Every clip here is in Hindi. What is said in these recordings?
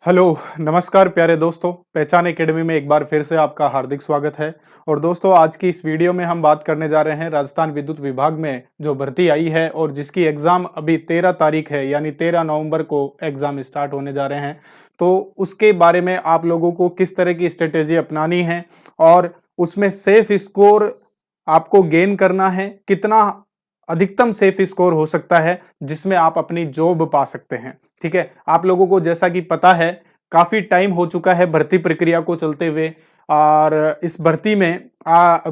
हेलो, नमस्कार प्यारे दोस्तों। पहचान एकेडमी में एक बार फिर से आपका हार्दिक स्वागत है। और दोस्तों, आज की इस वीडियो में हम बात करने जा रहे हैं राजस्थान विद्युत विभाग में जो भर्ती आई है और जिसकी एग्ज़ाम अभी 13 तारीख है, यानी 13 नवंबर को एग्ज़ाम स्टार्ट होने जा रहे हैं। तो उसके बारे में आप लोगों को किस तरह की स्ट्रेटेजी अपनानी है और उसमें सेफ स्कोर आपको गेन करना है, कितना अधिकतम सेफ स्कोर हो सकता है जिसमें आप अपनी जॉब पा सकते हैं। ठीक है, आप लोगों को जैसा कि पता है, काफी टाइम हो चुका है भर्ती प्रक्रिया को चलते हुए और इस भर्ती में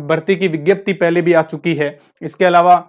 भर्ती की विज्ञप्ति पहले भी आ चुकी है। इसके अलावा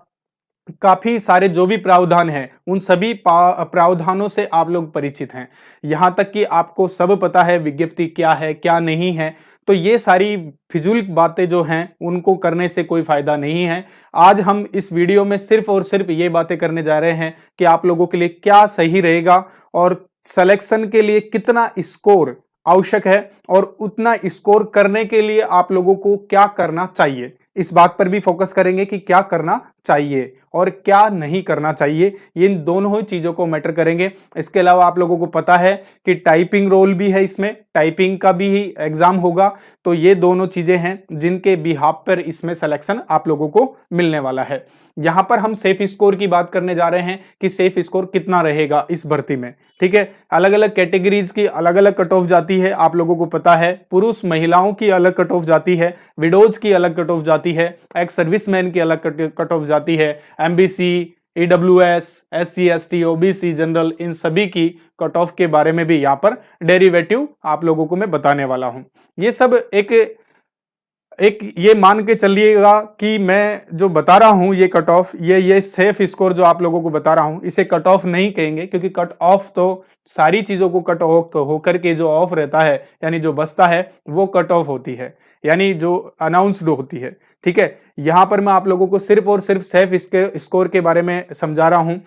काफी सारे जो भी प्रावधान हैं उन सभी प्रावधानों से आप लोग परिचित हैं। यहां तक कि आपको सब पता है विज्ञप्ति क्या है क्या नहीं है। तो ये सारी फिजूल बातें जो हैं उनको करने से कोई फायदा नहीं है। आज हम इस वीडियो में सिर्फ और सिर्फ ये बातें करने जा रहे हैं कि आप लोगों के लिए क्या सही रहेगा और सिलेक्शन के लिए कितना स्कोर आवश्यक है और उतना स्कोर करने के लिए आप लोगों को क्या करना चाहिए। इस बात पर भी फोकस करेंगे कि क्या करना चाहिए और क्या नहीं करना चाहिए। इन दोनों ही चीजों को मैटर करेंगे। इसके अलावा आप लोगों को पता है कि टाइपिंग रोल भी है, इसमें टाइपिंग का भी ही एग्जाम होगा। तो ये दोनों चीजें हैं जिनके बिहाफ पर इसमें सिलेक्शन आप लोगों को मिलने वाला है। यहां पर हम सेफ स्कोर की बात करने जा रहे हैं कि सेफ स्कोर कितना रहेगा इस भर्ती में। ठीक है, अलग अलग कैटेगरीज की अलग अलग कट ऑफ जाती है। आप लोगों को पता है पुरुष महिलाओं की अलग कट ऑफ जाती है, विडोज की अलग कट ऑफ जाती है, एक्स सर्विसमैन की अलग कट ऑफ जाती है, MBC, EWS, SC ST, OBC, general, इन सभी की कट ऑफ के बारे में भी यहां पर डेरिवेटिव आप लोगों को मैं बताने वाला हूं। ये सब एक ये मान के चलिएगा कि मैं जो बता रहा हूं ये कट ऑफ, ये सेफ स्कोर जो आप लोगों को बता रहा हूं इसे कट ऑफ नहीं कहेंगे, क्योंकि कट ऑफ तो सारी चीजों को कट ऑफ होकर के जो ऑफ रहता है यानी जो बचता है वो कट ऑफ होती है, यानी जो अनाउंसड होती है। ठीक है, यहां पर मैं आप लोगों को सिर्फ और सिर्फ सेफ स्कोर के बारे में समझा रहा हूं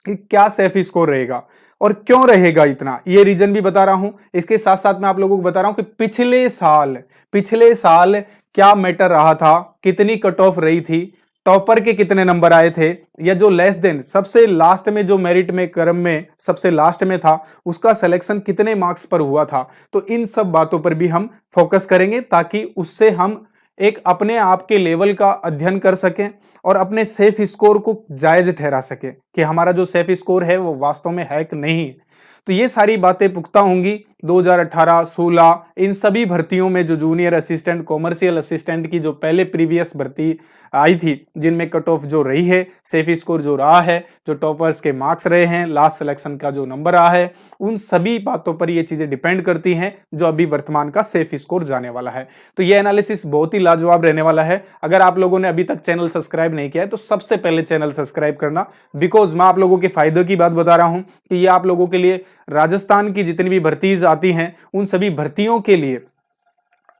कि क्या सेफ स्कोर रहेगा और क्यों रहेगा, इतना ये रीजन भी बता रहा हूं। इसके साथ साथ मैं आप लोगों को बता रहा हूं कि पिछले साल क्या मैटर रहा था, कितनी कट ऑफ रही थी, टॉपर के कितने नंबर आए थे, या जो लेस देन सबसे लास्ट में जो मेरिट में क्रम में सबसे लास्ट में था उसका सिलेक्शन कितने मार्क्स पर हुआ था। तो इन सब बातों पर भी हम फोकस करेंगे ताकि उससे हम एक अपने आप के लेवल का अध्ययन कर सकें और अपने सेफ स्कोर को जायज ठहरा सकें कि हमारा जो सेफ स्कोर है वो वास्तव में है कि नहीं। तो ये सारी बातें पुख्ता होंगी 2018, 16 इन सभी भर्तियों में जो जूनियर असिस्टेंट, कॉमर्शियल असिस्टेंट की जो पहले प्रीवियस भर्ती आई थी जिनमें कट ऑफ जो रही है, सेफ स्कोर जो रहा है, जो टॉपर्स के मार्क्स रहे हैं, लास्ट सिलेक्शन का जो नंबर रहा है, उन सभी बातों पर ये चीजें डिपेंड करती हैं जो अभी वर्तमान का सेफ स्कोर जाने वाला है। तो ये एनालिसिस बहुत ही लाजवाब रहने वाला है। अगर आप लोगों ने अभी तक चैनल सब्सक्राइब नहीं किया है तो सबसे पहले चैनल सब्सक्राइब करना, बिकॉज मैं आप लोगों के फायदे की बात बता रहा हूं कि ये आप लोगों के लिए राजस्थान की जितनी भी भर्तीज आती हैं उन सभी भर्तियों के लिए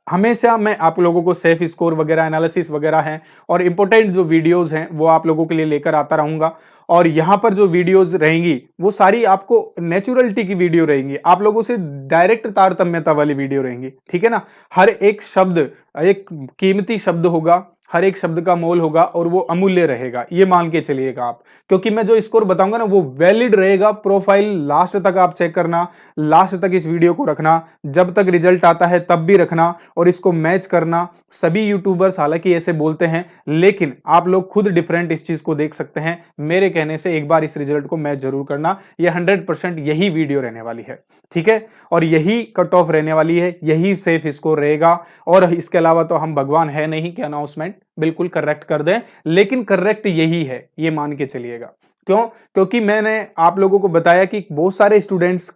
हमेशा मैं आप लोगों को सेफ स्कोर वगैरह, एनालिसिस वगैरह हैं और इंपॉर्टेंट जो वीडियोस हैं वो आप लोगों के लिए लेकर आता रहूंगा। और यहां पर जो वीडियोस रहेंगी वो सारी आपको नेचुरलिटी की वीडियो रहेंगी, आप लोगों से डायरेक्ट तारतम्यता वाली वीडियो रहेंगी। ठीक है ना, हर एक शब्द एक कीमती शब्द होगा, हर एक शब्द का मोल होगा और वो अमूल्य रहेगा, ये मान के चलिएगा आप, क्योंकि मैं जो स्कोर बताऊंगा ना वो वैलिड रहेगा। प्रोफाइल लास्ट तक आप चेक करना, लास्ट तक इस वीडियो को रखना, जब तक रिजल्ट आता है तब भी रखना और इसको मैच करना। सभी यूट्यूबर्स हालांकि ऐसे बोलते हैं, लेकिन आप लोग खुद डिफरेंट इस चीज को देख सकते हैं। मेरे कहने से एक बार इस रिजल्ट को मैच जरूर करना, ये 100% यही वीडियो रहने वाली है। ठीक है, और यही कट ऑफ रहने वाली है, यही सेफ स्कोर रहेगा। और इसके अलावा तो हम भगवान है नहीं कि अनाउंसमेंट बिल्कुल करेक्ट कर दें, लेकिन करेक्ट यही है, ये मान के चलिएगा। क्यों? क्योंकि मैंने आप लोगों को बताया कि बहुत सारे स्टूडेंट्स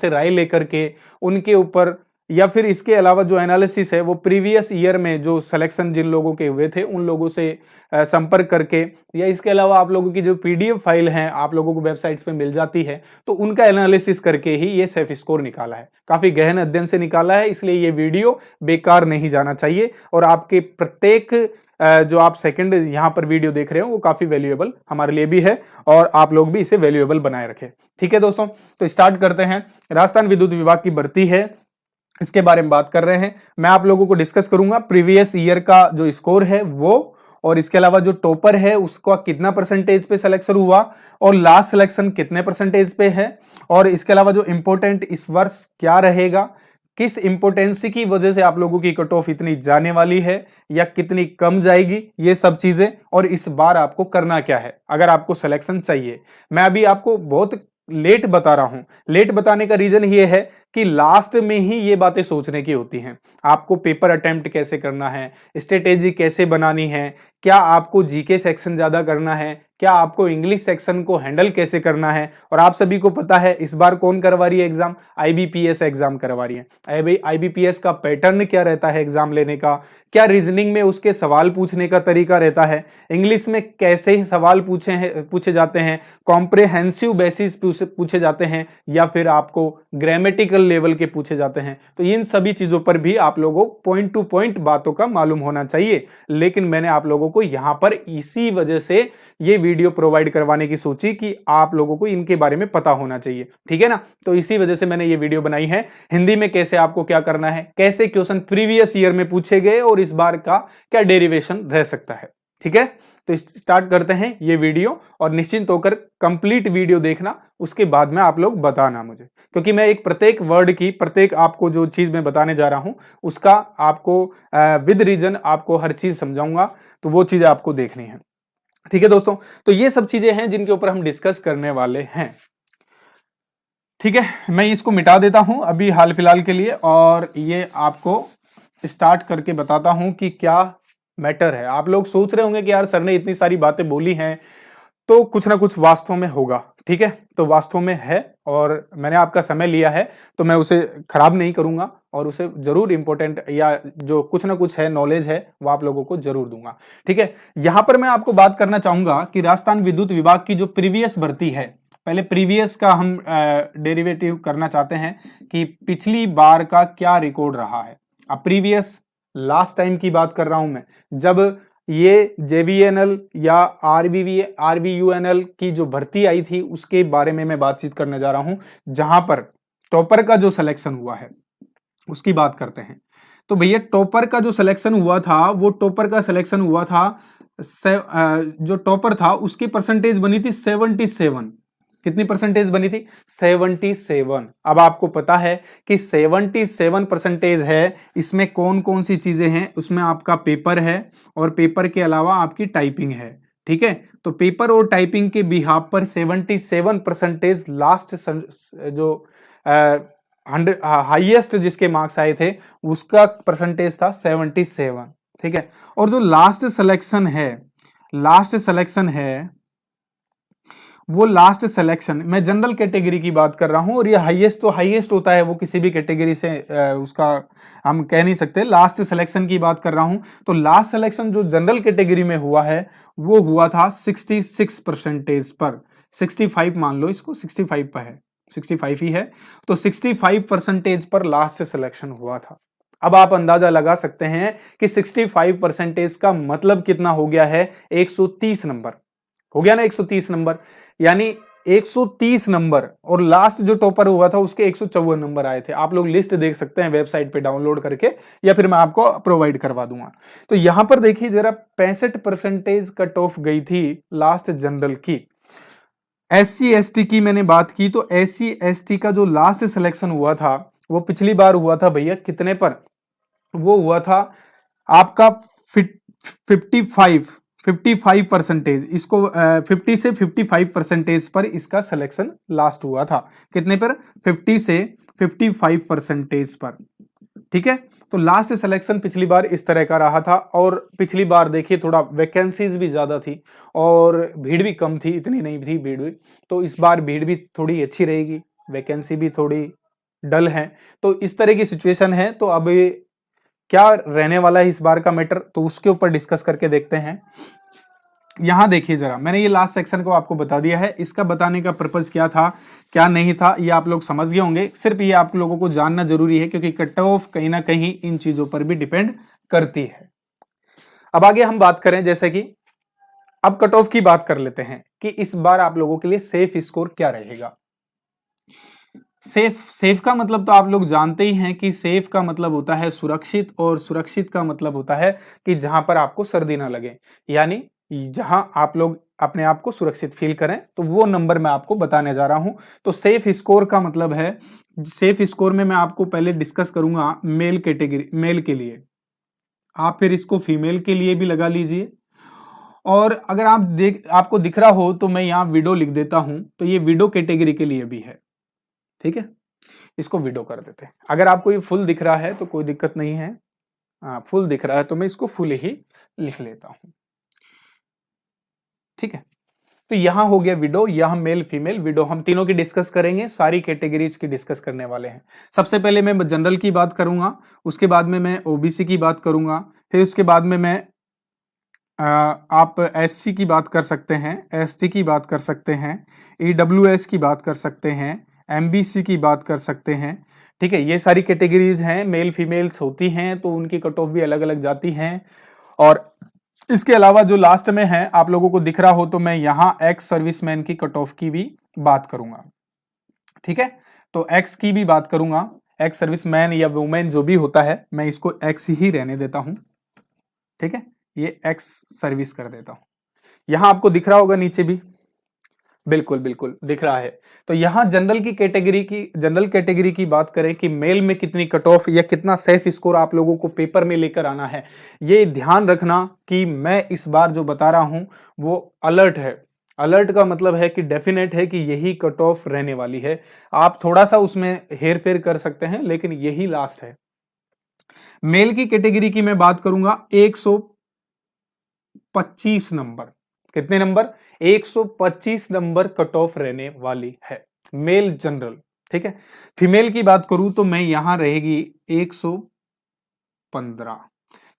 से राय लेकर के उनके ऊपर, या फिर इसके अलावा जो एनालिसिस है वो प्रीवियस ईयर में जो सिलेक्शन जिन लोगों के हुए थे उन लोगों से संपर्क करके, या इसके अलावा आप लोगों की जो पीडीएफ फाइल है आप लोगों को वेबसाइट्स पे मिल जाती है, तो उनका एनालिसिस करके ही ये सेफ स्कोर निकाला है। काफी गहन अध्ययन से निकाला है, इसलिए ये वीडियो बेकार नहीं जाना चाहिए और आपके प्रत्येक जो आप सेकंड यहां पर वीडियो देख रहे हो वो काफी वैल्यूएबल हमारे लिए भी है और आप लोग भी इसे वैल्यूएबल बनाए रखें। ठीक है दोस्तों, तो स्टार्ट करते हैं। राजस्थान विद्युत विभाग की भर्ती है, इसके बारे में बात कर रहे हैं। मैं आप लोगों को डिस्कस करूंगा प्रीवियस ईयर का जो स्कोर है वो, और इसके अलावा जो टॉपर है उसका कितना परसेंटेज पे सिलेक्शन हुआ और लास्ट सिलेक्शन कितने परसेंटेज पे है, और इसके अलावा जो इंपॉर्टेंट इस वर्ष क्या रहेगा, किस इंपोर्टेंसी की वजह से आप लोगों की कट ऑफ इतनी जाने वाली है या कितनी कम जाएगी, ये सब चीजें, और इस बार आपको करना क्या है अगर आपको सिलेक्शन चाहिए। मैं अभी आपको बहुत लेट बता रहा हूं। लेट बताने का रीजन ये है कि लास्ट में ही ये बातें सोचने की होती हैं। आपको पेपर अटेम्प्ट कैसे करना है, स्ट्रेटेजी कैसे बनानी है, क्या आपको जीके सेक्शन ज्यादा करना है, क्या आपको इंग्लिश सेक्शन को हैंडल कैसे करना है। और आप सभी को पता है इस बार कौन करवा रही है एग्जाम, आईबीपीएस एग्जाम करवा रही है। आईबीपीएस का पैटर्न क्या रहता है एग्जाम लेने का, क्या रीजनिंग में उसके सवाल पूछने का तरीका रहता है, इंग्लिश में कैसे ही सवाल पूछे जाते हैं, कॉम्प्रिहेंसिव बेसिस पूछे जाते हैं या फिर आपको ग्रामेटिकल लेवल के पूछे जाते हैं। तो इन सभी चीजों पर भी आप लोगों को पॉइंट टू पॉइंट बातों का मालूम होना चाहिए। लेकिन मैंने आप लोगों को यहां पर इसी वजह से ये वीडियो प्रोवाइड करवाने की सोची कि आप लोगों को इनके बारे में पता होना चाहिए, ठीक है ना। तो इसी वजह से मैंने ये वीडियो बनाई है। हिंदी में कैसे आपको क्या करना है, कैसे क्वेश्चन प्रीवियस ईयर में पूछे गए और इस बार का क्या डेरिवेशन रह सकता है, ठीक है। तो स्टार्ट करते हैं ये वीडियो, और निश्चिंत होकर कंप्लीट वीडियो देखना, उसके बाद में आप लोग बताना मुझे, क्योंकि मैं एक प्रत्येक वर्ड की, प्रत्येक आपको जो चीज मैं बताने जा रहा हूं उसका आपको विद रीजन आपको हर चीज समझाऊंगा, तो वो चीज आपको देखनी है, ठीक है दोस्तों। तो ये सब चीजें हैं जिनके ऊपर हम डिस्कस करने वाले हैं, ठीक है। मैं इसको मिटा देता हूं अभी हाल फिलहाल के लिए, और ये आपको स्टार्ट करके बताता हूं कि क्या मैटर है। आप लोग सोच रहे होंगे कि यार सर ने इतनी सारी बातें बोली हैं तो कुछ ना कुछ वास्तव में होगा, ठीक है। तो वास्तव में है, और मैंने आपका समय लिया है तो मैं उसे खराब नहीं करूंगा, और उसे जरूर इंपॉर्टेंट या जो कुछ ना कुछ है नॉलेज है वो आप लोगों को जरूर दूंगा, ठीक है। यहां पर मैं आपको बात करना चाहूंगा कि राजस्थान विद्युत विभाग की जो प्रीवियस भर्ती है, पहले प्रीवियस का हम डेरिवेटिव करना चाहते हैं कि पिछली बार का क्या रिकॉर्ड रहा है। अब प्रीवियस लास्ट टाइम की बात कर रहा हूं मैं, जब ये जेवीएनएल या आरबीयूएनएल की जो भर्ती आई थी उसके बारे में मैं बातचीत करने जा रहा हूं, जहां पर टॉपर का जो सिलेक्शन हुआ है उसकी बात करते हैं। तो भैया टॉपर का जो सिलेक्शन हुआ था, वो टॉपर का सिलेक्शन हुआ था, जो टॉपर था उसकी परसेंटेज बनी थी 77। कितनी परसेंटेज बनी थी? 77। अब आपको पता है कि 77 परसेंटेज है, इसमें कौन कौन सी चीजें हैं, उसमें आपका पेपर है और पेपर के अलावा आपकी टाइपिंग है, ठीक है। तो पेपर और टाइपिंग के बिहाफ पर 77 परसेंटेज लास्ट जो हाईएस्ट जिसके मार्क्स आए थे उसका परसेंटेज था 77, ठीक है। और जो लास्ट सिलेक्शन है वो लास्ट सिलेक्शन, मैं जनरल कैटेगरी की बात कर रहा हूं, और ये हाईएस्ट तो हाईएस्ट होता है, वो किसी भी कैटेगरी से उसका हम कह नहीं सकते। लास्ट सिलेक्शन की बात कर रहा हूं, तो लास्ट सिलेक्शन जो जनरल कैटेगरी में हुआ है वो हुआ था 66 परसेंटेज पर। 65 मान लो इसको, 65 पर है, 65 ही है, तो 65 परसेंटेज पर लास्ट सिलेक्शन हुआ था। अब आप अंदाजा लगा सकते हैं कि 65 परसेंटेज का मतलब कितना हो गया है, 130 नंबर हो गया ना, 130 नंबर, यानी 130 नंबर, और लास्ट जो टॉपर हुआ था उसके 154 नंबर आए थे। आप लोग लिस्ट देख सकते हैं वेबसाइट पे डाउनलोड करके, या फिर मैं आपको प्रोवाइड करवा दूंगा। तो यहां पर देखिए जरा, 65 परसेंटेज कट ऑफ गई थी लास्ट जनरल की। SC ST की मैंने बात की, तो SC ST का जो लास्ट सिलेक्शन हुआ था वो पिछली बार हुआ था भैया कितने पर, वो हुआ था आपका 55 परसेंटेज, इसको 50 से 55 परसेंटेज पर इसका सिलेक्शन लास्ट हुआ था। कितने पर? 50 से 55 परसेंटेज पर, ठीक है। तो लास्ट सिलेक्शन पिछली बार इस तरह का रहा था, और पिछली बार देखिए थोड़ा वैकेंसीज भी ज्यादा थी और भीड़ भी कम थी, इतनी नहीं थी भीड़ भी। तो इस बार भीड़ भी थोड़ी अच्छी रहेगी, वैकेंसी भी थोड़ी डल है, तो इस तरह की सिचुएशन है। तो अब क्या रहने वाला है इस बार का मैटर, तो उसके ऊपर डिस्कस करके देखते हैं। यहां देखिए जरा, मैंने ये लास्ट सेक्शन को आपको बता दिया है, इसका बताने का पर्पज क्या था क्या नहीं था ये आप लोग समझ गए होंगे। सिर्फ ये आप लोगों को जानना जरूरी है, क्योंकि कट ऑफ कहीं ना कहीं इन चीजों पर भी डिपेंड करती है। अब आगे हम बात करें, जैसे कि अब कट ऑफ की बात कर लेते हैं कि इस बार आप लोगों के लिए सेफ स्कोर क्या रहेगा। सेफ, सेफ का मतलब तो आप लोग जानते ही हैं कि सेफ का मतलब होता है सुरक्षित, और सुरक्षित का मतलब होता है कि जहां पर आपको सर्दी ना लगे, यानी जहां आप लोग अपने आप को सुरक्षित फील करें, तो वो नंबर मैं आपको बताने जा रहा हूं। तो सेफ स्कोर का मतलब है, सेफ स्कोर में मैं आपको पहले डिस्कस करूंगा मेल कैटेगरी, मेल के लिए, आप फिर इसको फीमेल के लिए भी लगा लीजिए। और अगर आपको दिख रहा हो तो मैं यहाँ विडो लिख देता हूं, तो ये विडो कैटेगरी के लिए भी है, ठीक है। इसको विडो कर देते हैं। अगर आपको ये फुल दिख रहा है तो कोई दिक्कत नहीं है, फुल दिख रहा है तो मैं इसको फुल ही लिख लेता हूं, ठीक है। तो यहां हो गया विडो, यहां मेल फीमेल विडो, हम तीनों की डिस्कस करेंगे, सारी कैटेगरीज की डिस्कस करने वाले हैं। सबसे पहले मैं जनरल की बात करूंगा, उसके बाद में मैं ओबीसी की बात करूंगा, फिर उसके बाद में मैं आप एससी की बात कर सकते हैं, एसटी की बात कर सकते हैं, ईडब्ल्यूएस की बात कर सकते हैं, एमबीसी की बात कर सकते हैं, ठीक है। ये सारी कैटेगरीज हैं, मेल फीमेल्स होती हैं तो उनकी कट ऑफ भी अलग अलग जाती हैं। और इसके अलावा जो लास्ट में है, आप लोगों को दिख रहा हो तो मैं यहां एक्स सर्विसमैन की कट ऑफ की भी बात करूंगा, ठीक है। तो एक्स की भी बात करूंगा, एक्स सर्विसमैन या वुमेन जो भी होता है, मैं इसको एक्स ही रहने देता हूं, ठीक है। ये एक्स सर्विस कर देता हूं। यहां आपको दिख रहा होगा नीचे भी, बिल्कुल बिल्कुल दिख रहा है। तो यहां जनरल कैटेगरी की बात करें कि मेल में कितनी कट ऑफ या कितना सेफ स्कोर आप लोगों को पेपर में लेकर आना है, ये ध्यान रखना कि मैं इस बार जो बता रहा हूं वो अलर्ट है। अलर्ट का मतलब है कि डेफिनेट है कि यही कट ऑफ रहने वाली है। आप थोड़ा सा उसमें हेर फेर कर सकते हैं, लेकिन यही लास्ट है। मेल की कैटेगरी की मैं बात करूंगा, 125 नंबर, कितने नंबर, 125 नंबर कट ऑफ रहने वाली है, मेल जनरल, ठीक है। फीमेल की बात करूं तो मैं यहां रहेगी 115,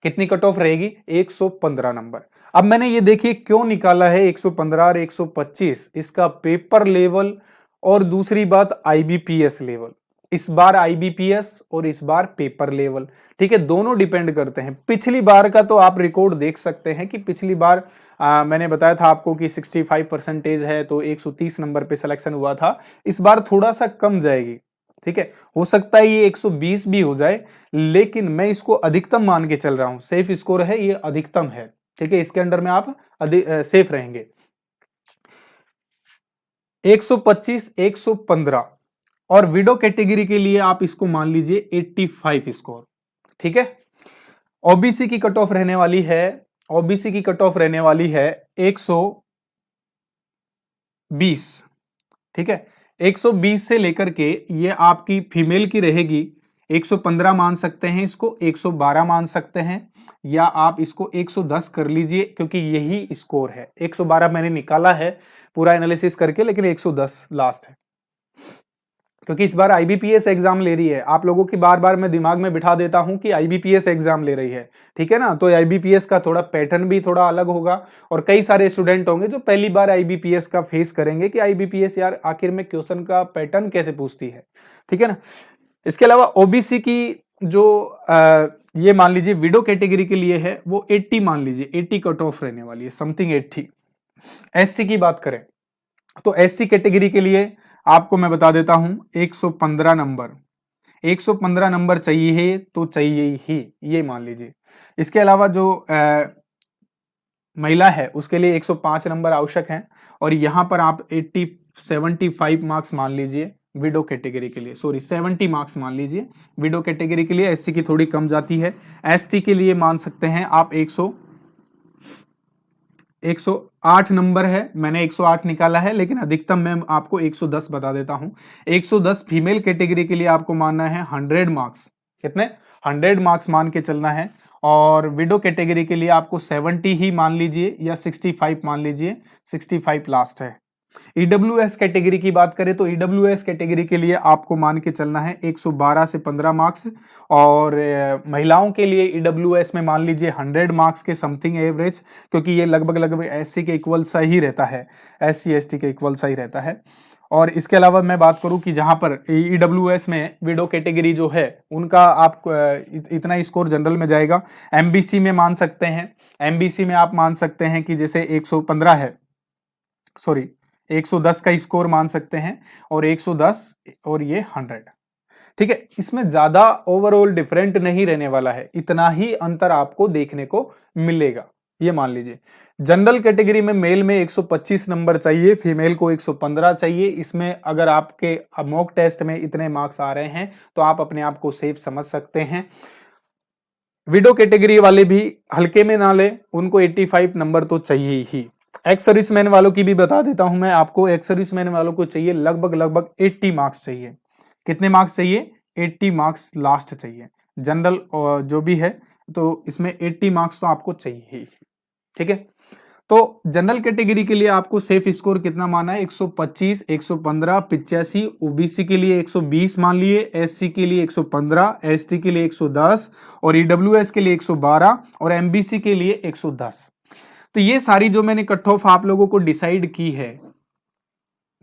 कितनी कट ऑफ रहेगी, 115 नंबर। अब मैंने ये देखिए क्यों निकाला है 115 और 125, इसका पेपर लेवल और दूसरी बात आईबीपीएस लेवल, इस बार आईबीपीएस और इस बार पेपर लेवल, ठीक है, दोनों डिपेंड करते हैं। पिछली बार का तो आप रिकॉर्ड देख सकते हैं कि पिछली बार मैंने बताया था आपको कि 65% है तो 130 नंबर पे सिलेक्शन हुआ था। इस बार थोड़ा सा कम जाएगी, ठीक है, हो सकता है ये 120 भी हो जाए, लेकिन मैं इसको अधिकतम मान के चल रहा हूं। सेफ स्कोर है, ये अधिकतम है, ठीक है, इसके अंडर में आप सेफ रहेंगे। 125, 115, और विडो कैटेगरी के लिए आप इसको मान लीजिए 85 स्कोर, ठीक है। ओबीसी की कट ऑफ रहने वाली है, ओबीसी की कट ऑफ रहने वाली है 120, ठीक है। 120 से लेकर के ये आपकी फीमेल की रहेगी 115 मान सकते हैं, इसको 112 मान सकते हैं, या आप इसको 110 कर लीजिए, क्योंकि यही स्कोर है। 112 मैंने निकाला है पूरा एनालिसिस करके, लेकिन 110 लास्ट है, क्योंकि इस बार आईबीपीएस एग्जाम ले रही है। आप लोगों की बार बार मैं दिमाग में बिठा देता हूं कि आईबीपीएस एग्जाम ले रही है, ठीक है ना। तो आईबीपीएस का थोड़ा पैटर्न भी थोड़ा अलग होगा, और कई सारे स्टूडेंट होंगे जो पहली बार आईबीपीएस का फेस करेंगे कि आईबीपीएस यार आखिर में क्वेश्चन का पैटर्न कैसे पूछती है, ठीक है ना। इसके अलावा ओबीसी की जो ये मान लीजिए विडो कैटेगरी के लिए है, वो 80 मान लीजिए, 80 कट ऑफ रहने वाली है, समथिंग 80। एससी की बात करें तो एससी कैटेगरी के लिए आपको मैं बता देता हूं 115 नंबर, 115 नंबर चाहिए तो चाहिए ही, ये मान लीजिए। इसके अलावा जो महिला है उसके लिए 105 नंबर आवश्यक हैं, और यहां पर आप 75 मार्क्स मान लीजिए विडो कैटेगरी के लिए, सॉरी 70 मार्क्स मान लीजिए विडो कैटेगरी के लिए। एससी की थोड़ी कम जाती है। एसटी के लिए मान सकते हैं आप 108 नंबर है, मैंने 108 निकाला है, लेकिन अधिकतम मैं आपको 110 बता देता हूं। 110 फीमेल कैटेगरी के लिए आपको मानना है 100 मार्क्स, कितने, 100 मार्क्स मान के चलना है। और विडो कैटेगरी के लिए आपको 70 ही मान लीजिए या 65 मान लीजिए, 65 लास्ट है। ईडब्ल्यूएस कैटेगरी की बात करें तो ईडब्ल्यूएस कैटेगरी के लिए आपको मान के चलना है 112 से 15 मार्क्स, और महिलाओं के लिए ईडब्ल्यूएस में मान लीजिए 100 मार्क्स के समथिंग एवरेज, क्योंकि ये लगभग एससी के इक्वल सा ही रहता है, एससी एसटी के इक्वल सा ही रहता है। और इसके अलावा मैं बात करूं कि जहां पर ईडब्ल्यूएस में विडो कैटेगरी जो है उनका आप इतना स्कोर जनरल में जाएगा। एमबीसी में मान सकते हैं, एमबीसी में आप मान सकते हैं कि जैसे 115 है, सॉरी 110 का स्कोर मान सकते हैं, और 110 और ये 100। ठीक है, इसमें ज्यादा ओवरऑल डिफरेंट नहीं रहने वाला है, इतना ही अंतर आपको देखने को मिलेगा। ये मान लीजिए जनरल कैटेगरी में मेल में 125 नंबर चाहिए, फीमेल को 115 चाहिए। इसमें अगर आपके मॉक टेस्ट में इतने मार्क्स आ रहे हैं तो आप अपने आप को सेफ समझ सकते हैं। विडो कैटेगरी वाले भी हल्के में ना ले, उनको 85 नंबर तो चाहिए ही। एक्स सर्विसमैन वालों की भी बता देता हूं मैं आपको, एक्स सर्विसमैन वालों को चाहिए लगभग 80 मार्क्स चाहिए। कितने मार्क्स चाहिए? 80 मार्क्स लास्ट चाहिए। जनरल जो भी है तो इसमें 80 मार्क्स तो आपको चाहिए ही। ठीक है, तो जनरल कैटेगरी के लिए आपको सेफ स्कोर कितना माना है? 125, 115, 85। ओबीसी के लिए 120 मान लिए, एससी के लिए 115, एसटी के लिए 110 और ईडब्ल्यूएस के लिए 112 और एमबीसी के लिए 110। तो ये सारी जो मैंने कट ऑफ आप लोगों को डिसाइड की है,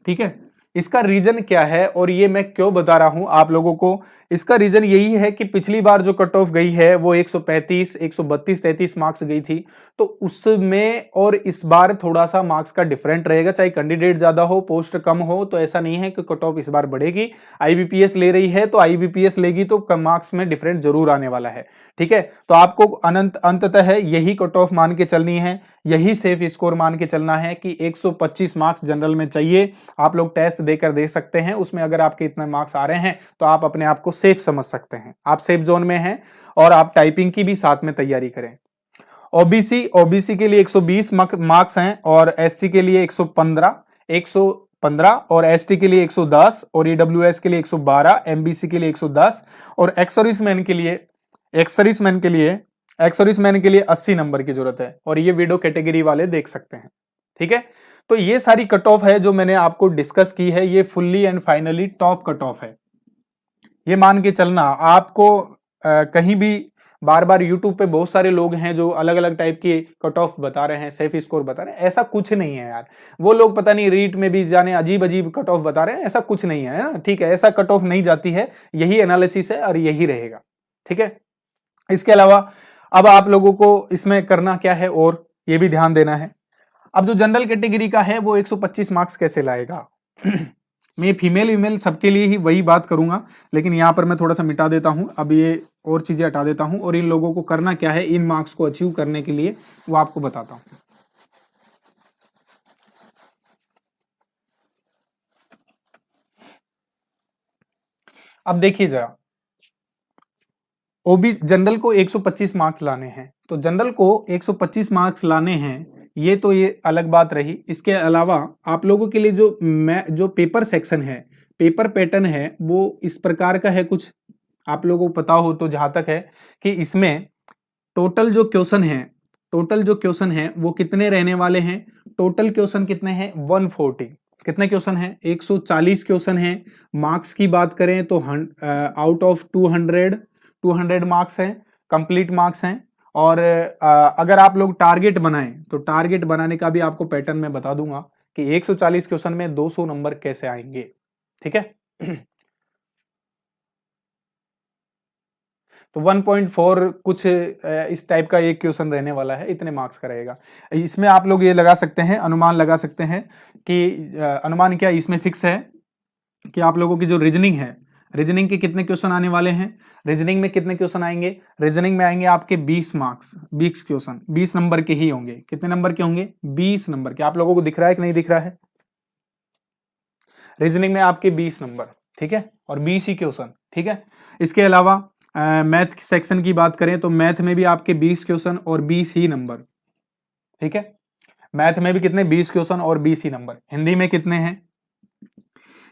ठीक है, इसका रीजन क्या है और ये मैं क्यों बता रहा हूं आप लोगों को? इसका रीजन यही है कि पिछली बार जो कट ऑफ गई है वो 135, 132, 33 मार्क्स गई थी, तो उसमें और इस बार थोड़ा सा मार्क्स का डिफरेंट रहेगा। चाहे कैंडिडेट ज्यादा हो, पोस्ट कम हो, तो ऐसा नहीं है कि कट ऑफ इस बार बढ़ेगी। आईबीपीएस ले रही है तो आईबीपीएस लेगी तो कम मार्क्स में डिफरेंट जरूर आने वाला है। ठीक है, तो आपको अंततः यही कट ऑफ मान के चलनी है, यही सेफ स्कोर मान के चलना है कि 125 मार्क्स जनरल में चाहिए। आप लोग टेस्ट देकर दे सकते हैं, उसमें अगर आपके इतने मार्क्स आ रहे हैं तो आप अपने आप को सेफ समझ सकते हैं, आप सेफ जोन में हैं। और आप टाइपिंग की भी साथ में तैयारी करें। ओबीसी के लिए 120 मार्क्स हैं और एससी के लिए 115 और एसटी के लिए 110 और ईडब्ल्यूएस के लिए 112, एमबीसी के लिए 110 और एक्स सर्विसमैन के लिए 80 नंबर की जरूरत है। और ये विडो कैटेगरी वाले देख सकते हैं। ठीक है, तो ये सारी कट ऑफ है जो मैंने आपको डिस्कस की है, ये fully and finally top cut off है। ये मान के चलना आपको कहीं भी बार बार यूट्यूब पे बहुत सारे लोग हैं जो अलग अलग टाइप की कट ऑफ बता रहे हैं, सेफ स्कोर बता रहे हैं, ऐसा कुछ नहीं है यार। वो लोग पता नहीं रीट में भी जाने अजीब अजीब कट ऑफ बता रहे हैं, ऐसा कुछ नहीं है ना। ठीक है, ऐसा कट ऑफ नहीं जाती है, यही एनालिसिस है और यही रहेगा। ठीक है, इसके अलावा अब आप लोगों को इसमें करना क्या है और ये भी ध्यान देना है। अब जो जनरल कैटेगरी का है वो 125 मार्क्स कैसे लाएगा? मैं फीमेल सबके लिए ही वही बात करूंगा, लेकिन यहां पर मैं थोड़ा सा मिटा देता हूं, अब ये और चीजें हटा देता हूं और इन लोगों को करना क्या है इन मार्क्स को अचीव करने के लिए वो आपको बताता हूं। अब देखिए जरा, ओबी जनरल को 125 मार्क्स लाने हैं, तो जनरल को 125 मार्क्स लाने हैं, ये अलग बात रही। इसके अलावा आप लोगों के लिए जो पेपर सेक्शन है, पेपर पैटर्न है, वो इस प्रकार का है। कुछ आप लोगों को पता हो तो, जहां तक है कि इसमें टोटल जो क्वेश्चन है वो कितने रहने वाले हैं? टोटल क्वेश्चन कितने हैं? 140। कितने क्वेश्चन हैं? 140 क्वेश्चन हैं। मार्क्स की बात करें तो आउट ऑफ 200 मार्क्स हैं, कंप्लीट मार्क्स हैं। और अगर आप लोग टारगेट बनाएं तो टारगेट बनाने का भी आपको पैटर्न मैं बता दूंगा कि 140 क्वेश्चन में 200 नंबर कैसे आएंगे। ठीक है, तो 1.4 कुछ इस टाइप का एक क्वेश्चन रहने वाला है, इतने मार्क्स का रहेगा। इसमें आप लोग ये लगा सकते हैं, अनुमान लगा सकते हैं कि अनुमान क्या इसमें फिक्स है कि आप लोगों की जो रीजनिंग है, रीजनिंग के कितने क्वेश्चन आने वाले हैं? रीजनिंग में कितने क्वेश्चन आएंगे? रीजनिंग में आएंगे आपके 20 मार्क्स, 20 क्वेश्चन 20 नंबर के ही होंगे। कितने नंबर के होंगे? 20 नंबर के। आप लोगों को दिख रहा है कि नहीं दिख रहा है? रीजनिंग में आपके 20 नंबर, ठीक है, और 20 ही क्वेश्चन। ठीक है, इसके अलावा मैथ सेक्शन की बात करें तो मैथ में भी आपके 20 क्वेश्चन और 20 ही नंबर। ठीक है, मैथ में भी कितने? 20 क्वेश्चन और 20 ही नंबर। हिंदी में कितने हैं?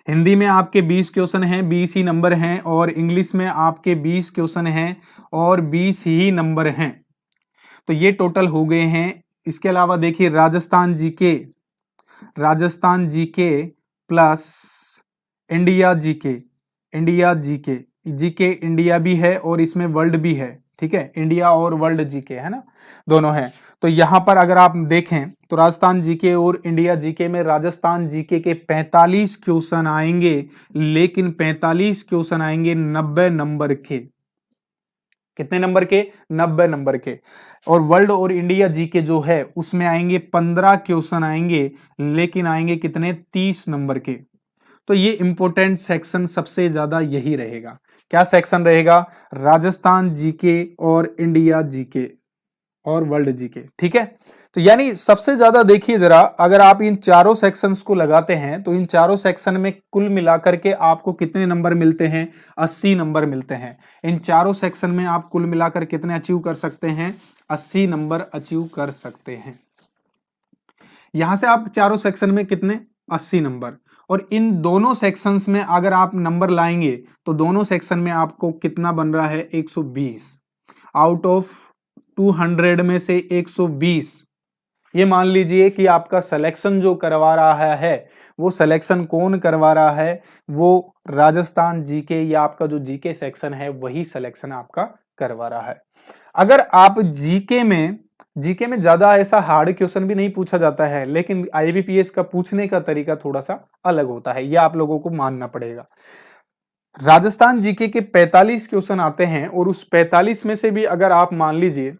हिंदी में आपके 20 क्वेश्चन हैं, 20 ही नंबर हैं। और इंग्लिश में आपके 20 क्वेश्चन हैं और 20 ही नंबर हैं। तो ये टोटल हो गए हैं। इसके अलावा देखिए Rajasthan GK plus India GK India भी है और इसमें वर्ल्ड भी है। ठीक है, इंडिया और वर्ल्ड जीके है ना, दोनों है। तो यहां पर अगर आप देखें तो राजस्थान जीके और इंडिया जीके में राजस्थान जीके के 45 क्वेश्चन आएंगे, लेकिन 45 क्वेश्चन आएंगे 90 नंबर के। कितने नंबर के? 90 नंबर के। और वर्ल्ड और इंडिया जीके जो है उसमें आएंगे 15 क्वेश्चन आएंगे, लेकिन आएंगे कितने? 30 नंबर के। तो ये इंपॉर्टेंट सेक्शन सबसे ज्यादा यही रहेगा। क्या सेक्शन रहेगा? राजस्थान जीके और इंडिया जीके और वर्ल्ड जीके। ठीक है, तो यानी सबसे ज्यादा देखिए जरा, अगर आप इन चारों सेक्शंस को लगाते हैं तो इन चारों सेक्शन में कुल मिलाकर के आपको कितने नंबर मिलते हैं? 80 नंबर मिलते हैं। इन चारों सेक्शन में आप कुल मिलाकर कितने अचीव कर सकते हैं? 80 नंबर अचीव कर सकते हैं। यहां से आप चारों सेक्शन में कितने? 80 नंबर। और इन दोनों सेक्शंस में अगर आप नंबर लाएंगे तो दोनों सेक्शन में आपको कितना बन रहा है? 120। आउट ऑफ 200 में से 120। ये मान लीजिए कि आपका सिलेक्शन जो करवा रहा है वो सिलेक्शन कौन करवा रहा है? वो राजस्थान जीके या आपका जो जीके सेक्शन है वही सिलेक्शन आपका करवा रहा है। अगर आप जीके में ज्यादा ऐसा हार्ड क्वेश्चन भी नहीं पूछा जाता है, लेकिन आईबीपीएस का पूछने का तरीका थोड़ा सा अलग होता है, यह आप लोगों को मानना पड़ेगा। राजस्थान जीके के 45 क्वेश्चन आते हैं और उस 45 में से भी अगर आप मान लीजिए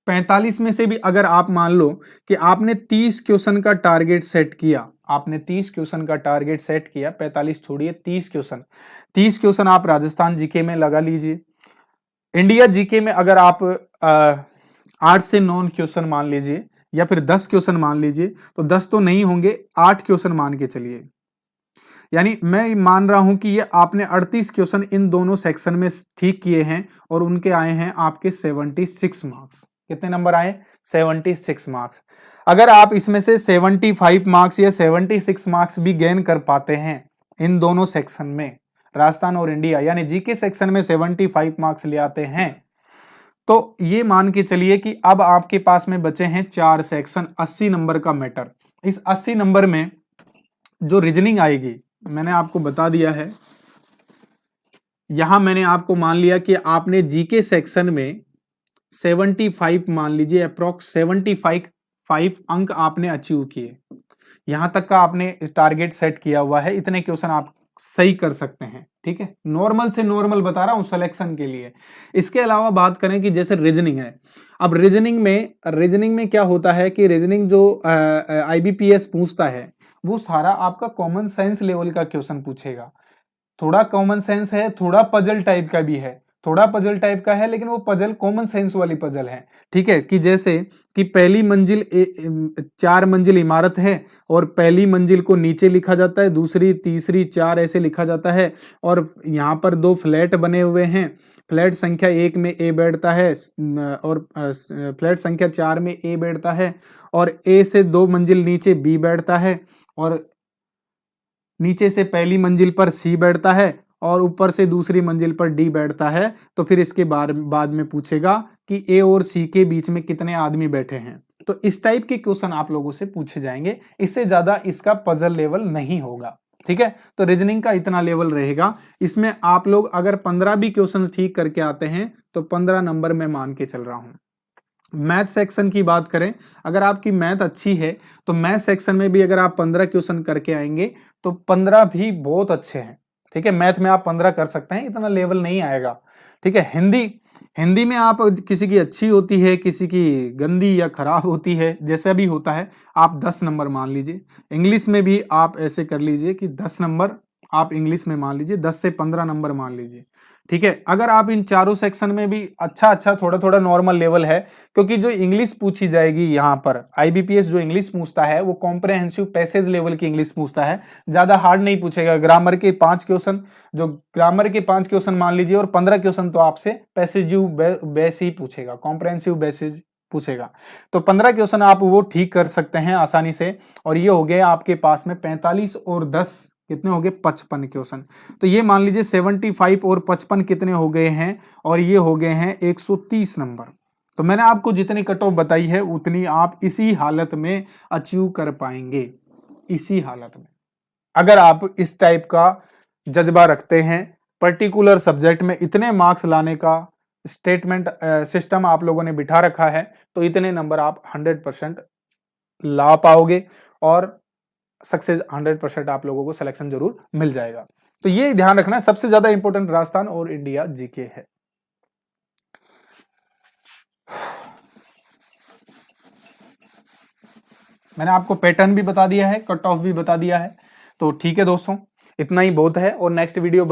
45 में से भी अगर आप मान लो कि आपने 30 क्वेश्चन का टारगेट सेट किया, आपने 30 क्वेश्चन का टारगेट सेट किया, 45 छोड़िए, 30 क्वेश्चन आप राजस्थान जीके में लगा लीजिए। इंडिया जीके में अगर आप 8 से 9 क्वेश्चन मान लीजिए या फिर 10 क्वेश्चन मान लीजिए, तो 10 तो नहीं होंगे, 8 क्वेश्चन मान के चलिए। यानी मैं मान रहा हूं कि ये आपने 38 क्वेश्चन इन दोनों सेक्शन में ठीक किए हैं और उनके आए हैं आपके 76 मार्क्स। कितने नंबर आए? 76 मार्क्स। अगर आप इसमें से 75 मार्क्स या 76 मार्क्स भी गेन कर पाते हैं इन दोनों सेक्शन में, राजस्थान और इंडिया, यानी जीके सेक्शन में 75 मार्क्स ले आते हैं, तो ये मान के चलिए कि अब आपके पास में बचे हैं 4 सेक्शन, 80 नंबर का मैटर। इस 80 नंबर में जो रीजनिंग आएगी, मैंने आपको बता दिया है, यहां मैंने आपको मान लिया कि आपने जीके सेक्शन में 75 मान लीजिए, अप्रोक्स 75 अंक आपने अचीव किए। यहां तक का आपने टारगेट सेट किया हुआ है, इतने क्वेश्चन आप सही कर सकते हैं। ठीक है, नॉर्मल से नॉर्मल बता रहा हूं सिलेक्शन के लिए। इसके अलावा बात करें कि जैसे रीजनिंग है, अब रीजनिंग में क्या होता है कि रीजनिंग जो आईबीपीएस पूछता है वो सारा आपका कॉमन सेंस लेवल का क्वेश्चन पूछेगा। थोड़ा कॉमन सेंस है, थोड़ा पजल टाइप का भी है, थोड़ा पजल टाइप का है, लेकिन वो पजल कॉमन सेंस वाली पजल है। ठीक है, कि जैसे कि पहली मंजिल 4 मंजिल इमारत है और पहली मंजिल को नीचे लिखा जाता है, दूसरी तीसरी 4 ऐसे लिखा जाता है, और यहाँ पर 2 फ्लैट बने हुए हैं। फ्लैट संख्या 1 में ए बैठता है और फ्लैट संख्या 4 में ए बैठता है, और ए से 2 मंजिल नीचे बी बैठता है, और नीचे से पहली मंजिल पर सी बैठता है, और ऊपर से दूसरी मंजिल पर डी बैठता है। तो फिर इसके बाद में पूछेगा कि ए और सी के बीच में कितने आदमी बैठे हैं। तो इस टाइप के क्वेश्चन आप लोगों से पूछे जाएंगे, इससे ज्यादा इसका पजल लेवल नहीं होगा। ठीक है, तो रीजनिंग का इतना लेवल रहेगा। इसमें आप लोग अगर 15 भी क्वेश्चन ठीक करके आते हैं तो 15 नंबर में मान के चल रहा हूं। मैथ सेक्शन की बात करें, अगर आपकी मैथ अच्छी है तो मैथ सेक्शन में भी अगर आप 15 क्वेश्चन करके आएंगे तो 15 भी बहुत अच्छे हैं। ठीक है, मैथ में आप 15 कर सकते हैं, इतना लेवल नहीं आएगा। ठीक है, हिंदी में आप किसी की अच्छी होती है, किसी की गंदी या खराब होती है, जैसा भी होता है, आप 10 नंबर मान लीजिए। इंग्लिश में भी आप ऐसे कर लीजिए कि 10 नंबर आप इंग्लिश में मान लीजिए, 10 से 15 नंबर मान लीजिए। ठीक है, अगर आप इन चारों सेक्शन में भी अच्छा थोड़ा थोड़ा नॉर्मल लेवल है, क्योंकि जो इंग्लिश पूछी जाएगी यहाँ पर आईबीपीएस जो इंग्लिश पूछता है वो कॉम्प्रहेंसिव पैसेज लेवल की इंग्लिश पूछता है, ज्यादा हार्ड नहीं पूछेगा। ग्रामर के 5 क्वेश्चन मान लीजिए, और 15 क्वेश्चन तो आपसे पैसेजिव बेस ही पूछेगा, कॉम्प्रहेंसिव बेसिस पूछेगा। तो 15 क्वेश्चन आप वो ठीक कर सकते हैं आसानी से, और ये हो गए आपके पास में 45 और 10 कितने हो गए? 55 क्वेश्चन। तो ये मान लीजिए 75 और 55 कितने हो गए हैं? और ये हो गए हैं 130 नंबर। तो मैंने आपको जितनी कट ऑफ बताई है उतनी आप इसी हालत में अचीव कर पाएंगे, इसी हालत में। अगर आप इस टाइप का जज्बा रखते हैं, पर्टिकुलर सब्जेक्ट में इतने मार्क्स लाने का स्टेटमेंट सिस्टम आप लोगों ने बिठा रखा है, तो इतने नंबर आप 100% ला पाओगे। और सक्सेस 100% आप लोगों को सिलेक्शन जरूर मिल जाएगा। तो ये ध्यान रखना है, सबसे ज्यादा इंपॉर्टेंट राजस्थान और इंडिया जीके है। मैंने आपको पैटर्न भी बता दिया है, कट ऑफ भी बता दिया है। तो ठीक है दोस्तों, इतना ही बहुत है, और नेक्स्ट वीडियो